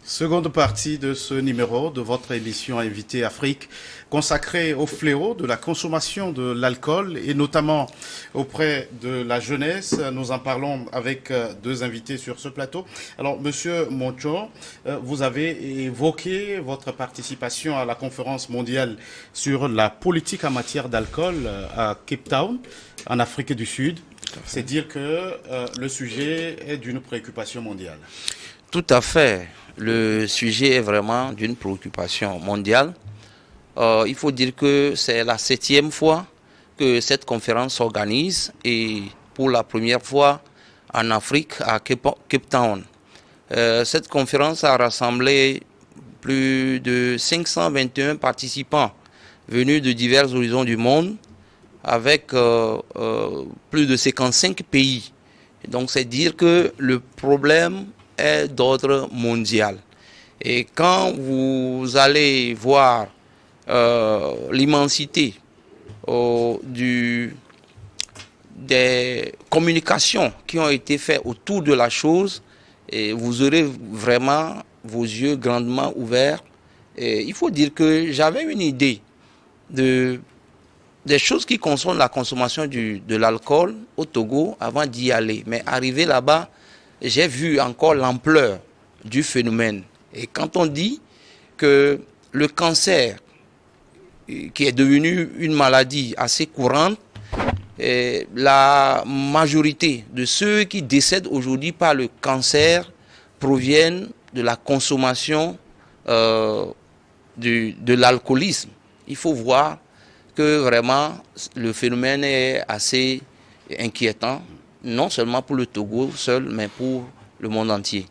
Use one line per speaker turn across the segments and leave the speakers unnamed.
Seconde partie de ce numéro de votre émission Invité Afrique consacrée au fléau de la consommation de l'alcool et notamment auprès de la jeunesse. Nous en parlons avec deux invités sur ce plateau. Alors, Monsieur Moncho, vous avez évoqué votre participation à la conférence mondiale sur la politique en matière d'alcool à Cape Town, en Afrique du Sud. C'est dire que le sujet est d'une préoccupation mondiale.
Tout à fait. Le sujet est vraiment d'une préoccupation mondiale. Il faut dire que c'est la 7e fois que cette conférence s'organise et pour la première fois en Afrique à Cape Town. Cette conférence a rassemblé plus de 521 participants venus de divers horizons du monde avec plus de 55 pays. Donc c'est dire que le problème est d'ordre mondial. Et quand vous allez voir l'immensité des communications qui ont été faites autour de la chose, et vous aurez vraiment vos yeux grandement ouverts. Et il faut dire que j'avais une idée des choses qui concernent la consommation de l'alcool au Togo avant d'y aller. Mais arrivé là-bas, j'ai vu encore l'ampleur du phénomène. Et quand on dit que le cancer, qui est devenu une maladie assez courante, la majorité de ceux qui décèdent aujourd'hui par le cancer proviennent de la consommation de l'alcoolisme. Il faut voir que vraiment le phénomène est assez inquiétant, non seulement pour le Togo seul, mais pour le monde entier.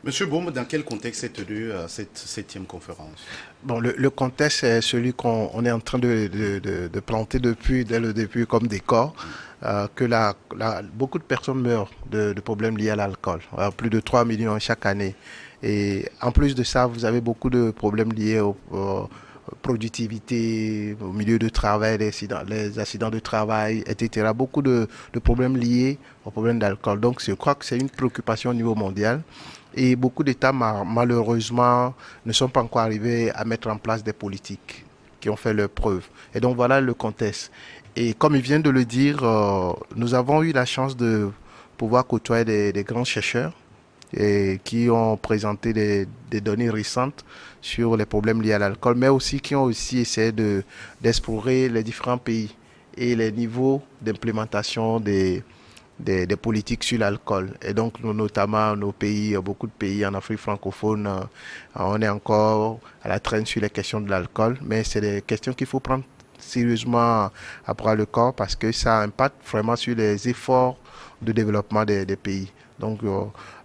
Monsieur Boum, dans quel contexte est tenue cette 7e conférence?
Bon, le contexte est celui qu'on est en train de planter dès le début comme décor, que beaucoup de personnes meurent de problèmes liés à l'alcool, plus de 3 millions chaque année. Et en plus de ça, vous avez beaucoup de problèmes liés au productivité, au milieu de travail, les accidents de travail, etc. Beaucoup de problèmes liés aux problèmes d'alcool. Donc, je crois que c'est une préoccupation au niveau mondial. Et beaucoup d'États, malheureusement, ne sont pas encore arrivés à mettre en place des politiques qui ont fait leurs preuves. Et donc, voilà le contexte. Et comme il vient de le dire, nous avons eu la chance de pouvoir côtoyer des grands chercheurs et qui ont présenté des données récentes sur les problèmes liés à l'alcool, mais aussi qui ont aussi essayé d'explorer les différents pays et les niveaux d'implémentation des politiques sur l'alcool. Et donc, notamment nos pays, beaucoup de pays en Afrique francophone, on est encore à la traîne sur les questions de l'alcool, mais c'est des questions qu'il faut prendre sérieusement à bras le corps parce que ça impacte vraiment sur les efforts de développement des pays. Donc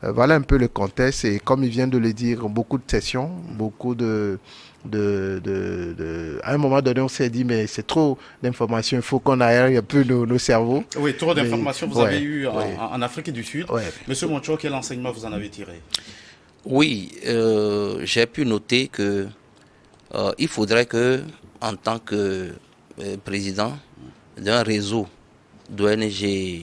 voilà un peu le contexte et comme il vient de le dire, beaucoup de sessions, beaucoup à un moment donné on s'est dit mais c'est trop d'informations, il faut qu'on aère un peu nos cerveaux.
Oui, trop d'informations vous avez eu
ouais.
en Afrique du Sud.
Ouais.
Monsieur Moncho, quel enseignement vous en avez tiré?
Oui, j'ai pu noter que il faudrait que, en tant que président d'un réseau d'ONG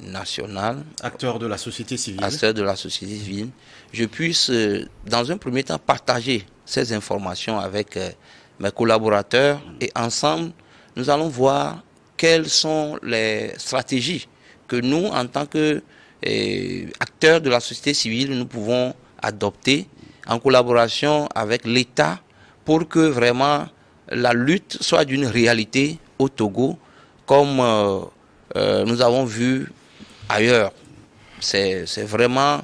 national,
Acteur de la société civile,
je puisse, dans un premier temps, partager ces informations avec mes collaborateurs et ensemble, nous allons voir quelles sont les stratégies que nous, en tant que acteurs de la société civile, nous pouvons adopter en collaboration avec l'État pour que vraiment la lutte soit d'une réalité au Togo, comme nous avons vu ailleurs. C'est vraiment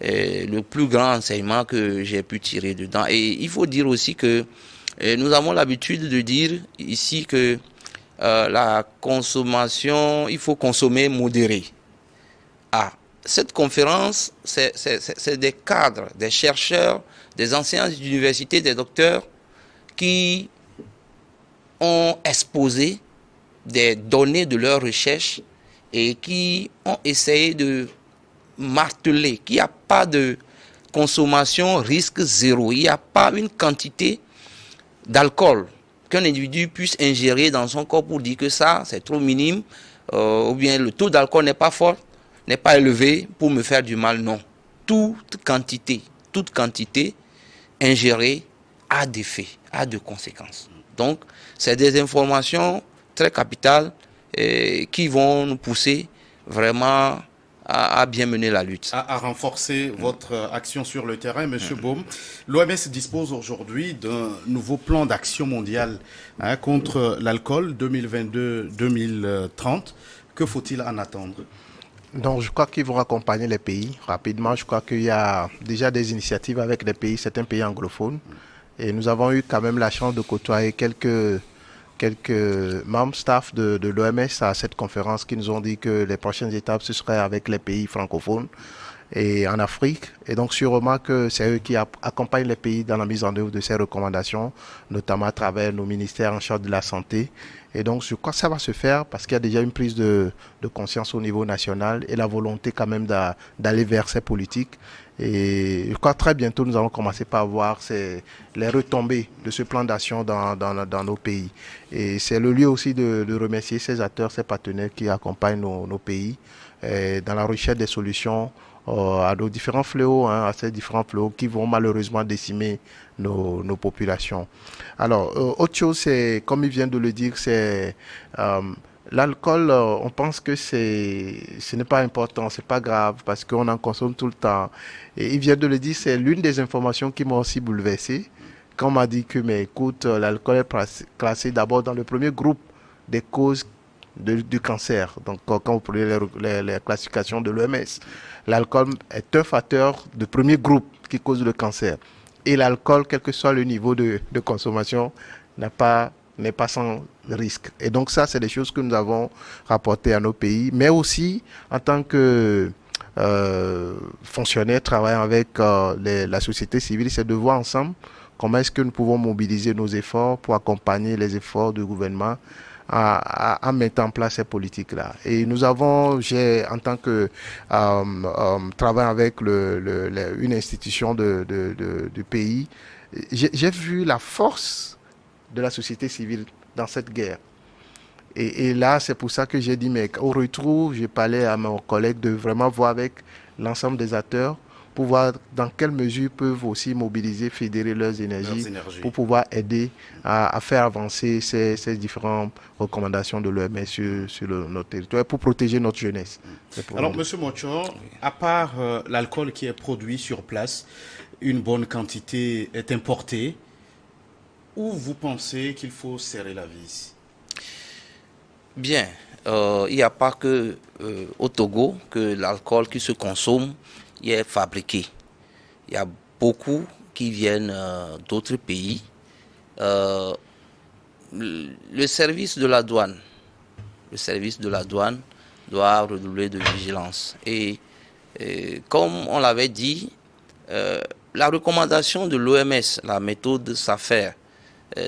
le plus grand enseignement que j'ai pu tirer dedans. Et il faut dire aussi que nous avons l'habitude de dire ici que la consommation, il faut consommer modéré. Ah, cette conférence, c'est des cadres, des chercheurs, des enseignants d'université, des docteurs qui ont exposé des données de leur recherche et qui ont essayé de marteler qu'il n'y a pas de consommation risque zéro. Il n'y a pas une quantité d'alcool qu'un individu puisse ingérer dans son corps pour dire que ça, c'est trop minime, ou bien le taux d'alcool n'est pas fort, n'est pas élevé pour me faire du mal. Non. Toute quantité ingéré a des faits, a de conséquences. Donc, c'est des informations très capitales qui vont nous pousser vraiment à bien mener la lutte.
À renforcer votre action sur le terrain, Monsieur Baume. L'OMS dispose aujourd'hui d'un nouveau plan d'action mondial contre l'alcool 2022-2030. Que faut-il en attendre?
Donc, je crois qu'ils vont accompagner les pays rapidement. Je crois qu'il y a déjà des initiatives avec les pays, certains pays anglophones. Et nous avons eu quand même la chance de côtoyer quelques membres staff de l'OMS à cette conférence qui nous ont dit que les prochaines étapes, ce serait avec les pays francophones et en Afrique. Et donc, sûrement que c'est eux qui accompagnent les pays dans la mise en œuvre de ces recommandations, notamment à travers nos ministères en charge de la santé. Et donc, je crois que ça va se faire parce qu'il y a déjà une prise de conscience au niveau national et la volonté quand même d'aller vers ces politiques. Et je crois que très bientôt, nous allons commencer par voir les retombées de ce plan d'action dans nos pays. Et c'est le lieu aussi de remercier ces acteurs, ces partenaires qui accompagnent nos pays dans la recherche des solutions à nos différents fléaux, à ces différents fléaux qui vont malheureusement décimer nos populations. Alors, autre chose, c'est, comme il vient de le dire, c'est l'alcool, on pense que ce n'est pas important, c'est pas grave parce qu'on en consomme tout le temps. Et il vient de le dire, c'est l'une des informations qui m'a aussi bouleversé. Quand on m'a dit que, mais écoute, l'alcool est classé d'abord dans le premier groupe des causes du cancer. Donc, quand vous prenez les classifications de l'OMS, l'alcool est un facteur de premier groupe qui cause le cancer. Et l'alcool, quel que soit le niveau de consommation, n'est pas sans risque. Et donc ça, c'est des choses que nous avons rapportées à nos pays, mais aussi en tant que fonctionnaires travaillant avec la société civile, c'est de voir ensemble comment est-ce que nous pouvons mobiliser nos efforts pour accompagner les efforts du gouvernement à mettre en place ces politiques-là. Et nous avons, en tant que travaillant avec une institution du pays, j'ai vu la force de la société civile dans cette guerre. Et là, c'est pour ça que j'ai dit, mais au retour, j'ai parlé à mon collègue de vraiment voir avec l'ensemble des acteurs pour voir dans quelle mesure ils peuvent aussi mobiliser, fédérer leurs énergies pour pouvoir aider à faire avancer ces différentes recommandations de l'OMS sur notre territoire pour protéger notre jeunesse.
Alors, M. Mochor, à part l'alcool qui est produit sur place, une bonne quantité est importée. Où vous pensez qu'il faut serrer la vis?
Bien, il n'y a pas que au Togo que l'alcool qui se consomme est fabriqué. Il y a beaucoup qui viennent d'autres pays. Le service de la douane doit redoubler de vigilance. Et comme on l'avait dit, la recommandation de l'OMS, la méthode SAFER,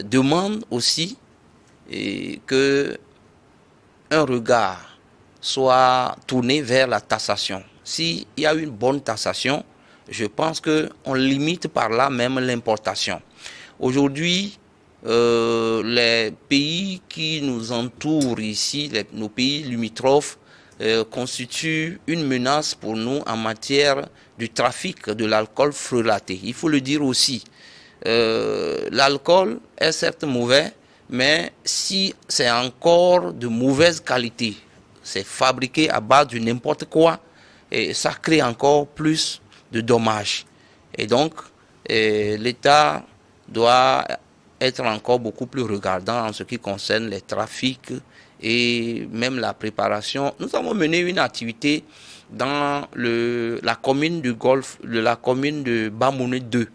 demande aussi que un regard soit tourné vers la taxation. S'il y a une bonne taxation, je pense qu'on limite par là même l'importation. Aujourd'hui, les pays qui nous entourent ici, nos pays limitrophes, constituent une menace pour nous en matière du trafic de l'alcool frelaté. Il faut le dire aussi. L'alcool est certes mauvais, mais si c'est encore de mauvaise qualité, c'est fabriqué à base de n'importe quoi, et ça crée encore plus de dommages. Et donc, l'État doit être encore beaucoup plus regardant en ce qui concerne les trafics et même la préparation. Nous avons mené une activité dans la commune du Golfe, la commune de Bamouné 2.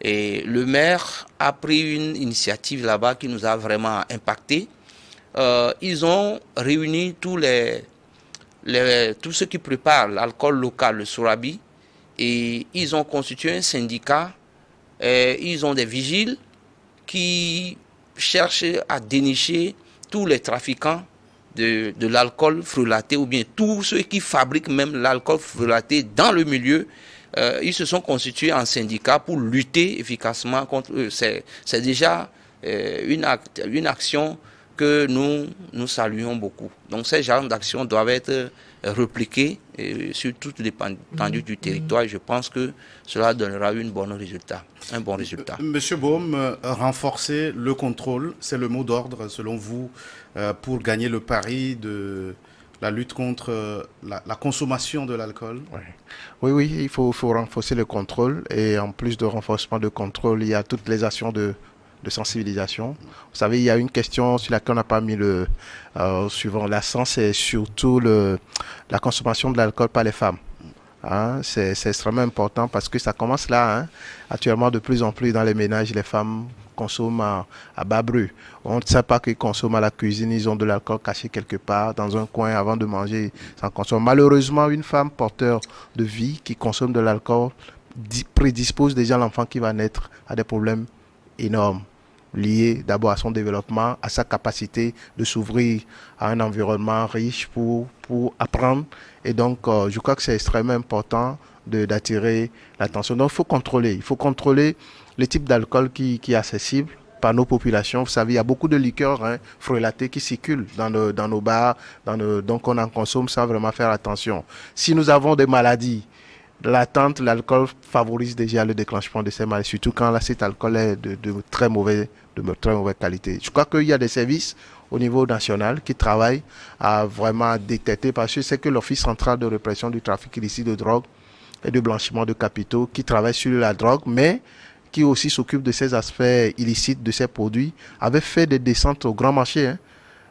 Et le maire a pris une initiative là-bas qui nous a vraiment impacté. Ils ont réuni tous ceux qui préparent l'alcool local, le sourabi, et ils ont constitué un syndicat. Ils ont des vigiles qui cherchent à dénicher tous les trafiquants de l'alcool frelaté, ou bien tous ceux qui fabriquent même l'alcool frelaté dans le milieu. Ils se sont constitués en syndicat pour lutter efficacement contre eux. C'est déjà une action que nous saluons beaucoup. Donc ces genres d'actions doivent être repliquées sur toute l'étendue du territoire et je pense que cela donnera un bon résultat.
Monsieur Baume, renforcer le contrôle, c'est le mot d'ordre selon vous pour gagner le pari de la lutte contre la consommation de l'alcool?
Oui, il faut renforcer le contrôle et en plus de renforcement de contrôle, il y a toutes les actions de sensibilisation. Vous savez, il y a une question sur laquelle on n'a pas mis suivant l'accent, c'est surtout la consommation de l'alcool par les femmes. Hein, c'est extrêmement important parce que ça commence là. Hein. Actuellement, de plus en plus dans les ménages, les femmes consomment à bas bruit. On ne sait pas qu'ils consomment à la cuisine, ils ont de l'alcool caché quelque part dans un coin avant de manger. Ça consomme. Malheureusement, une femme porteur de vie qui consomme de l'alcool prédispose déjà l'enfant qui va naître à des problèmes énormes, lié d'abord à son développement, à sa capacité de s'ouvrir à un environnement riche pour apprendre. Et donc, je crois que c'est extrêmement important d'attirer l'attention. Donc, il faut contrôler le type d'alcool qui est accessible par nos populations. Vous savez, il y a beaucoup de liqueurs frelatés qui circulent dans nos bars, donc on en consomme sans vraiment faire attention. Si nous avons des maladies latentes, l'alcool favorise déjà le déclenchement de ces maladies, surtout quand cet alcool est de très mauvaise qualité. Je crois qu'il y a des services au niveau national qui travaillent à vraiment détecter, parce que c'est que l'Office central de répression du trafic illicite de drogue et de blanchiment de capitaux qui travaille sur la drogue, mais qui aussi s'occupe de ces aspects illicites de ces produits, avait fait des descentes au grand marché,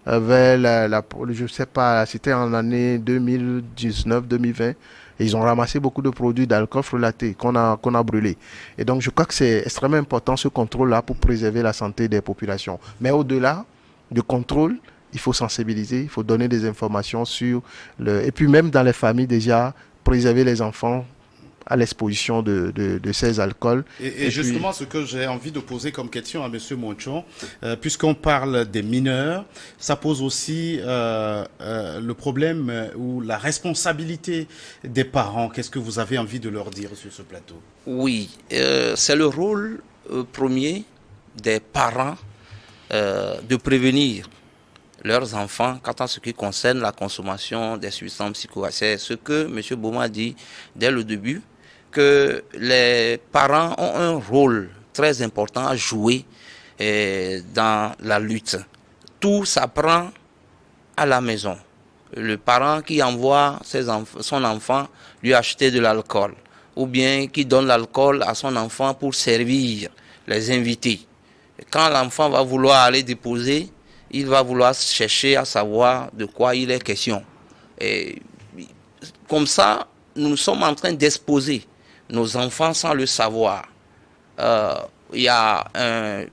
vers je sais pas, c'était en année 2019-2020. Et ils ont ramassé beaucoup de produits d'alcool frelaté qu'on a brûlés. Et donc, je crois que c'est extrêmement important ce contrôle-là pour préserver la santé des populations. Mais au-delà du contrôle, il faut sensibiliser, il faut donner des informations sur et puis même dans les familles déjà, préserver les enfants à l'exposition de ces alcools.
Et justement, ce que j'ai envie de poser comme question à M. Monchon, puisqu'on parle des mineurs, ça pose aussi le problème ou la responsabilité des parents. Qu'est-ce que vous avez envie de leur dire sur ce plateau?
Oui, c'est le rôle premier des parents de prévenir leurs enfants quant à ce qui concerne la consommation des substances psychoactives. C'est ce que M. Baume a dit dès le début, que les parents ont un rôle très important à jouer dans la lutte. Tout s'apprend à la maison. Le parent qui envoie son enfant lui acheter de l'alcool, ou bien qui donne l'alcool à son enfant pour servir les invités. Quand l'enfant va vouloir aller déposer, il va vouloir chercher à savoir de quoi il est question. Et comme ça, nous sommes en train d'exposer nos enfants sans le savoir. Il y a un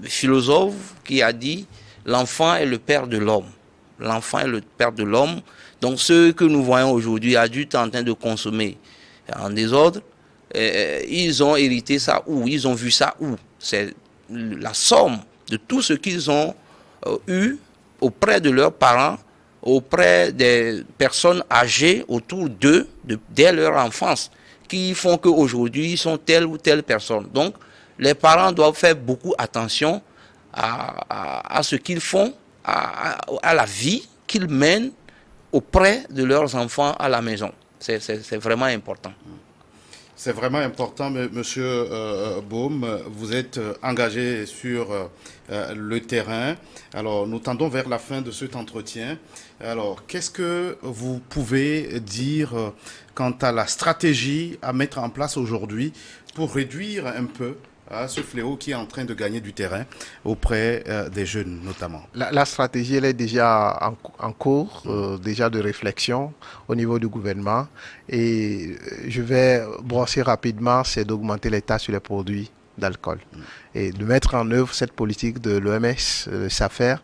philosophe qui a dit « L'enfant est le père de l'homme ». L'enfant est le père de l'homme. Donc ceux que nous voyons aujourd'hui, adultes en train de consommer en désordre, ils ont hérité ça où? Ils ont vu ça où? C'est la somme de tout ce qu'ils ont eu auprès de leurs parents, auprès des personnes âgées autour d'eux, dès leur enfance, qui font qu'aujourd'hui, ils sont telle ou telle personne. Donc, les parents doivent faire beaucoup attention à ce qu'ils font, à la vie qu'ils mènent auprès de leurs enfants à la maison. C'est vraiment important.
C'est vraiment important, Monsieur Baume. Vous êtes engagé sur le terrain. Alors, nous tendons vers la fin de cet entretien. Alors, qu'est-ce que vous pouvez dire quant à la stratégie à mettre en place aujourd'hui pour réduire un peu ce fléau qui est en train de gagner du terrain auprès des jeunes notamment?
La stratégie, elle est déjà en cours, déjà de réflexion au niveau du gouvernement. Et je vais brosser rapidement, c'est d'augmenter les taxes sur les produits d'alcool et de mettre en œuvre cette politique de l'OMS, SAFER,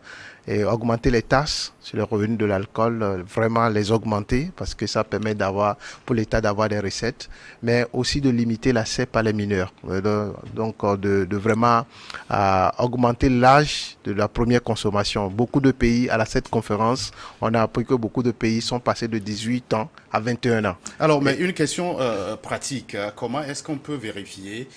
et augmenter les taxes sur les revenus de l'alcool, vraiment les augmenter parce que ça permet pour l'État d'avoir des recettes, mais aussi de limiter l'accès par les mineurs. Donc de vraiment augmenter l'âge de la première consommation. Beaucoup de pays, à cette conférence, on a appris que beaucoup de pays sont passés de 18 ans à 21 ans.
Alors, mais une question pratique, comment est-ce qu'on peut vérifier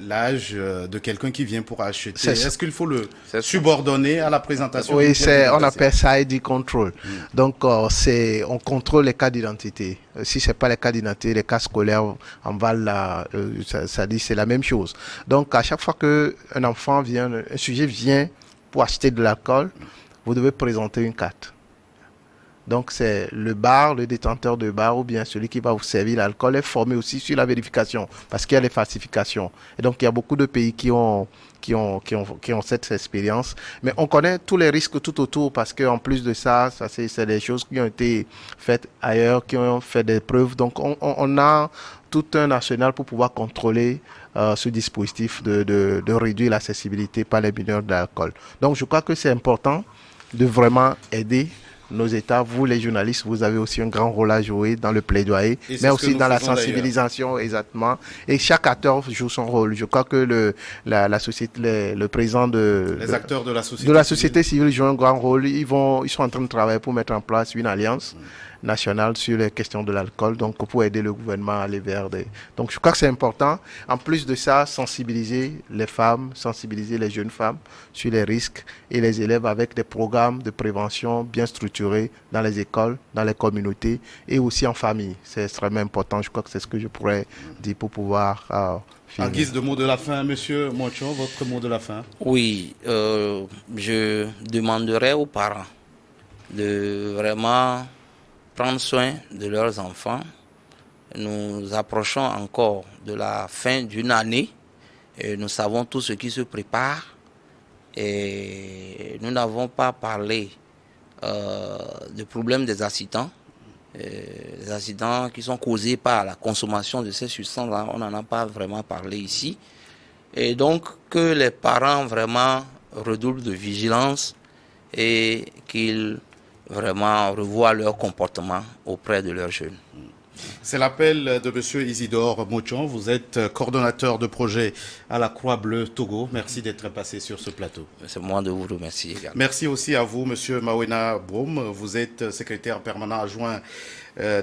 l'âge de quelqu'un qui vient pour acheter? Est-ce qu'il faut le subordonner à la présentation
Oui, on appelle ça ID control. Donc, on contrôle les cas d'identité. Si ce n'est pas les cas d'identité, les cas scolaires, en Val, ça dit c'est la même chose. Donc, à chaque fois qu'un enfant vient, un sujet vient pour acheter de l'alcool, vous devez présenter une carte. Donc, c'est le bar, le détenteur de bar ou bien celui qui va vous servir l'alcool est formé aussi sur la vérification parce qu'il y a des falsifications. Et donc, il y a beaucoup de pays qui ont cette expérience. Mais on connaît tous les risques tout autour parce qu'en plus de ça, c'est des choses qui ont été faites ailleurs, qui ont fait des preuves. Donc, on a tout un arsenal pour pouvoir contrôler ce dispositif de réduire l'accessibilité par les mineurs d'alcool. Donc, je crois que c'est important de vraiment aider nos États. Vous, les journalistes, vous avez aussi un grand rôle à jouer dans le plaidoyer, mais aussi dans la sensibilisation, exactement. Et chaque acteur joue son rôle. Je crois que la société, le président
les acteurs de la société
civile jouent un grand rôle. Ils sont en train de travailler pour mettre en place une alliance nationale sur les questions de l'alcool, donc pour aider le gouvernement à aller vers des... Donc je crois que c'est important. En plus de ça, sensibiliser les femmes, sensibiliser les jeunes femmes sur les risques et les élèves avec des programmes de prévention bien structurés dans les écoles, dans les communautés et aussi en famille. C'est extrêmement important. Je crois que c'est ce que je pourrais dire pour pouvoir
en guise de mot de la fin, Monsieur Montchon, votre mot de la fin.
Oui, je demanderai aux parents de vraiment prendre soin de leurs enfants. Nous approchons encore de la fin d'une année et nous savons tout ce qui se prépare et nous n'avons pas parlé du problème des accidents. Les accidents qui sont causés par la consommation de ces substances, on n'en a pas vraiment parlé ici. Et donc que les parents vraiment redoublent de vigilance et qu'ils vraiment revoir leur comportement auprès de leurs jeunes.
C'est l'appel de M. Isidore Montchon. Vous êtes coordonnateur de projet à la Croix-Bleue Togo. Merci d'être passé sur ce plateau.
C'est moi de vous remercier également.
Merci aussi à vous, M. Mawena Broum. Vous êtes secrétaire permanent adjoint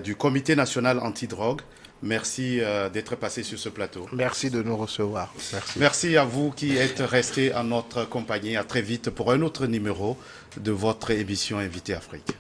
du Comité national antidrogue. Merci d'être passé sur ce plateau.
Merci de nous recevoir.
Merci à vous qui êtes restés en notre compagnie. À très vite pour un autre numéro de votre émission Invité Afrique.